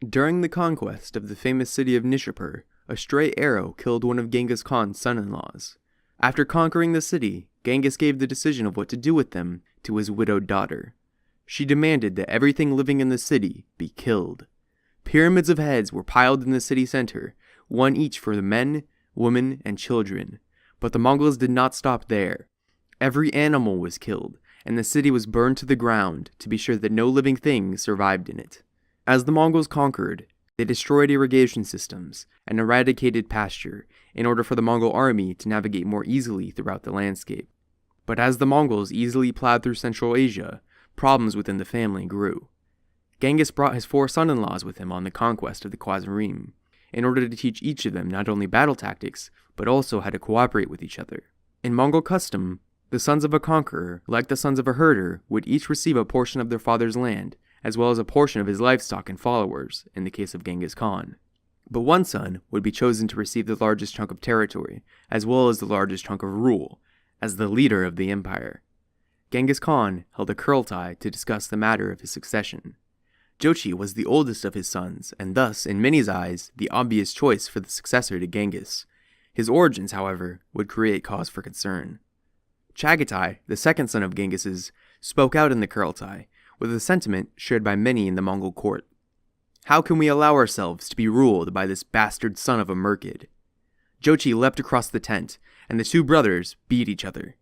During the conquest of the famous city of Nishapur, a stray arrow killed one of Genghis Khan's son-in-laws. After conquering the city, Genghis gave the decision of what to do with them to his widowed daughter. She demanded that everything living in the city be killed. Pyramids of heads were piled in the city center, one each for the men, women, and children. But the Mongols did not stop there. Every animal was killed, and the city was burned to the ground to be sure that no living thing survived in it. As the Mongols conquered, they destroyed irrigation systems and eradicated pasture in order for the Mongol army to navigate more easily throughout the landscape. But as the Mongols easily plowed through Central Asia, problems within the family grew. Genghis brought his 4 son-in-laws with him on the conquest of the Khwarizm, in order to teach each of them not only battle tactics, but also how to cooperate with each other. In Mongol custom, the sons of a conqueror, like the sons of a herder, would each receive a portion of their father's land, as well as a portion of his livestock and followers, in the case of Genghis Khan. But one son would be chosen to receive the largest chunk of territory, as well as the largest chunk of rule, as the leader of the empire. Genghis Khan held a Kurultai to discuss the matter of his succession. Jochi was the oldest of his sons, and thus, in many's eyes, the obvious choice for the successor to Genghis. His origins, however, would create cause for concern. Chagatai, the second son of Genghis's, spoke out in the Kurultai, with a sentiment shared by many in the Mongol court. How can we allow ourselves to be ruled by this bastard son of a merkid? Jochi leapt across the tent, and the 2 brothers beat each other.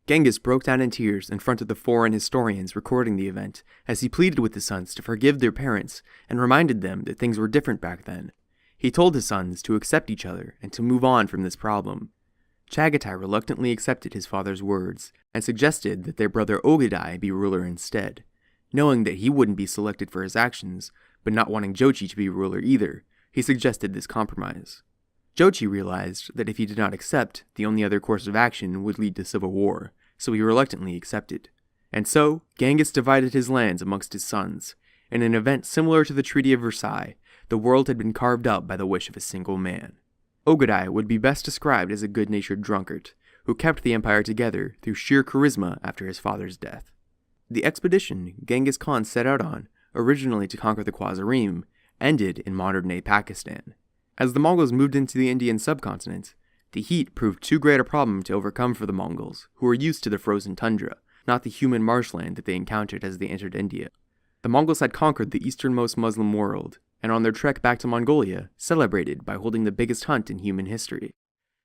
Genghis broke down in tears in front of the foreign historians recording the event, as he pleaded with his sons to forgive their parents and reminded them that things were different back then. He told his sons to accept each other and to move on from this problem. Chagatai reluctantly accepted his father's words and suggested that their brother Ogadai be ruler instead. Knowing that he wouldn't be selected for his actions, but not wanting Jochi to be ruler either, he suggested this compromise. Jochi realized that if he did not accept, the only other course of action would lead to civil war, so he reluctantly accepted. And so, Genghis divided his lands amongst his sons. In an event similar to the Treaty of Versailles, the world had been carved up by the wish of a single man. Ogadai would be best described as a good-natured drunkard, who kept the empire together through sheer charisma after his father's death. The expedition Genghis Khan set out on, originally to conquer the Khwarizm, ended in modern-day Pakistan. As the Mongols moved into the Indian subcontinent, the heat proved too great a problem to overcome for the Mongols, who were used to the frozen tundra, not the humid marshland that they encountered as they entered India. The Mongols had conquered the easternmost Muslim world, and on their trek back to Mongolia, celebrated by holding the biggest hunt in human history.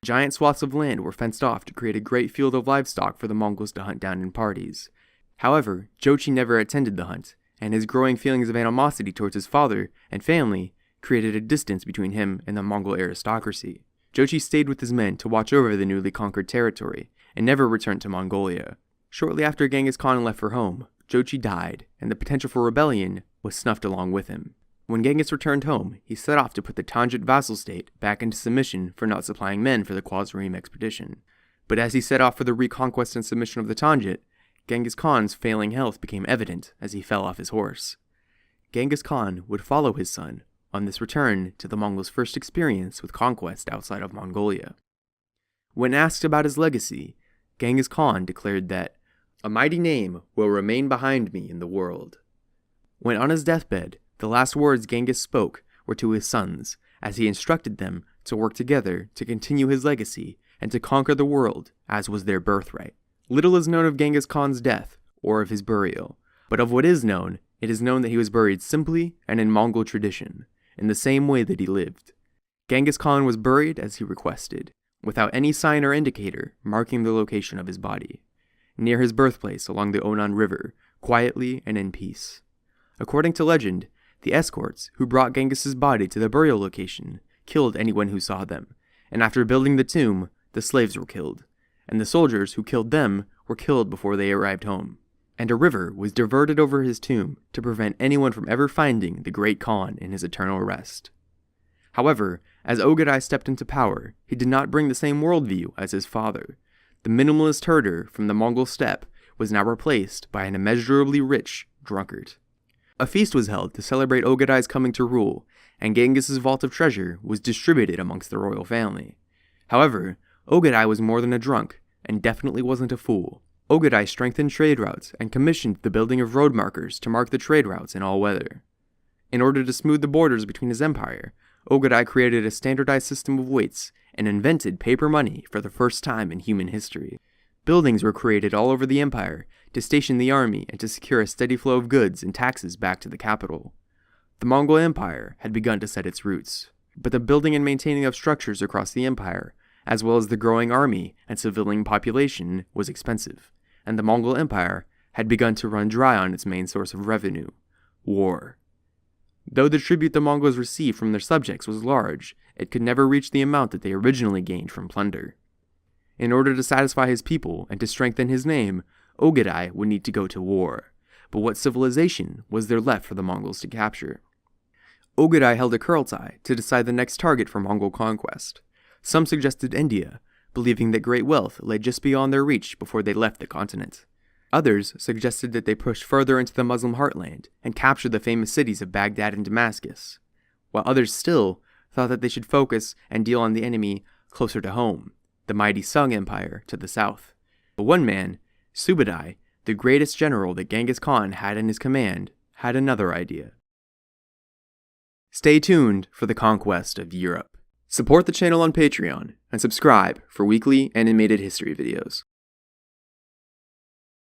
Giant swaths of land were fenced off to create a great field of livestock for the Mongols to hunt down in parties. However, Jochi never attended the hunt, and his growing feelings of animosity towards his father and family created a distance between him and the Mongol aristocracy. Jochi stayed with his men to watch over the newly conquered territory, and never returned to Mongolia. Shortly after Genghis Khan left for home, Jochi died, and the potential for rebellion was snuffed along with him. When Genghis returned home, he set off to put the Tanjit vassal state back into submission for not supplying men for the Khwarizm expedition. But as he set off for the reconquest and submission of the Tanjit, Genghis Khan's failing health became evident as he fell off his horse. Genghis Khan would follow his son on this return to the Mongols' first experience with conquest outside of Mongolia. When asked about his legacy, Genghis Khan declared that, "A mighty name will remain behind me in the world." When on his deathbed, the last words Genghis spoke were to his sons, as he instructed them to work together to continue his legacy and to conquer the world as was their birthright. Little is known of Genghis Khan's death or of his burial, but of what is known, it is known that he was buried simply and in Mongol tradition, in the same way that he lived. Genghis Khan was buried as he requested, without any sign or indicator marking the location of his body, near his birthplace along the Onan River, quietly and in peace. According to legend, the escorts who brought Genghis's body to the burial location killed anyone who saw them, and after building the tomb, the slaves were killed, and the soldiers who killed them were killed before they arrived home. And a river was diverted over his tomb to prevent anyone from ever finding the great Khan in his eternal rest. However, as Ogadai stepped into power, he did not bring the same worldview as his father. The minimalist herder from the Mongol steppe was now replaced by an immeasurably rich drunkard. A feast was held to celebrate Ogadai's coming to rule, and Genghis's vault of treasure was distributed amongst the royal family. However, Ogadai was more than a drunk, and definitely wasn't a fool. Ogadai strengthened trade routes and commissioned the building of road markers to mark the trade routes in all weather. In order to smooth the borders between his empire, Ogedai created a standardized system of weights and invented paper money for the first time in human history. Buildings were created all over the empire to station the army and to secure a steady flow of goods and taxes back to the capital. The Mongol Empire had begun to set its roots, but the building and maintaining of structures across the empire, as well as the growing army and civilian population, was expensive, and the Mongol Empire had begun to run dry on its main source of revenue, war. Though the tribute the Mongols received from their subjects was large, it could never reach the amount that they originally gained from plunder. In order to satisfy his people and to strengthen his name, Ogedai would need to go to war. But what civilization was there left for the Mongols to capture? Ogedai held a Kurultai to decide the next target for Mongol conquest. Some suggested India, believing that great wealth lay just beyond their reach before they left the continent. Others suggested that they push further into the Muslim heartland and capture the famous cities of Baghdad and Damascus, while others still thought that they should focus and deal on the enemy closer to home, the mighty Sung Empire to the south. But one man, Subadai, the greatest general that Genghis Khan had in his command, had another idea. Stay tuned for the conquest of Europe. Support the channel on Patreon and subscribe for weekly animated history videos.